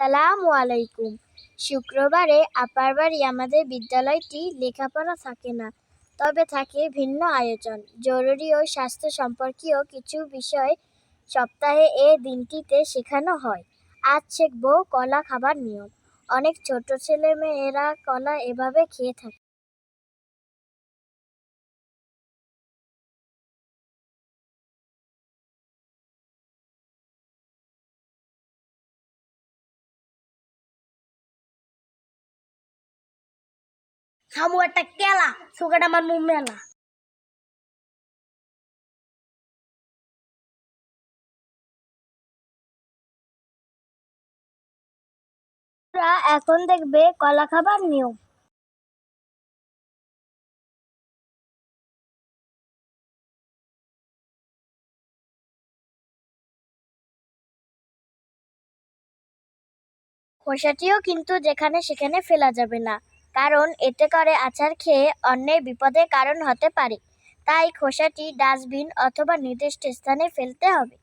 আসসালামু আলাইকুম। শুক্রবারে আপার বাড়ি আমাদের বিদ্যালয়টি লেখাপড়া থাকে না, তবে থাকে ভিন্ন আয়োজন। জরুরি ও স্বাস্থ্য সম্পর্কীয় কিছু বিষয় সপ্তাহে এ দিনটিতে শেখানো হয়। আজ শিখব কলা খাবার নিয়ম। অনেক ছোট ছেলে মেয়েরা কলা এভাবে খেয়ে থাকে। হামু একটা কেলা সুগাটা আমার মুখ মেলা। এখন দেখবে কলা খাবার নিয়ম। খোসাটিও কিন্তু যেখানে সেখানে ফেলা যাবে না, কারণ এতে করে আচার খেয়ে অন্যের বিপদের কারণ হতে পারে। তাই খোসাটি ডাস্টবিন অথবা নির্দিষ্ট স্থানে ফেলতে হবে।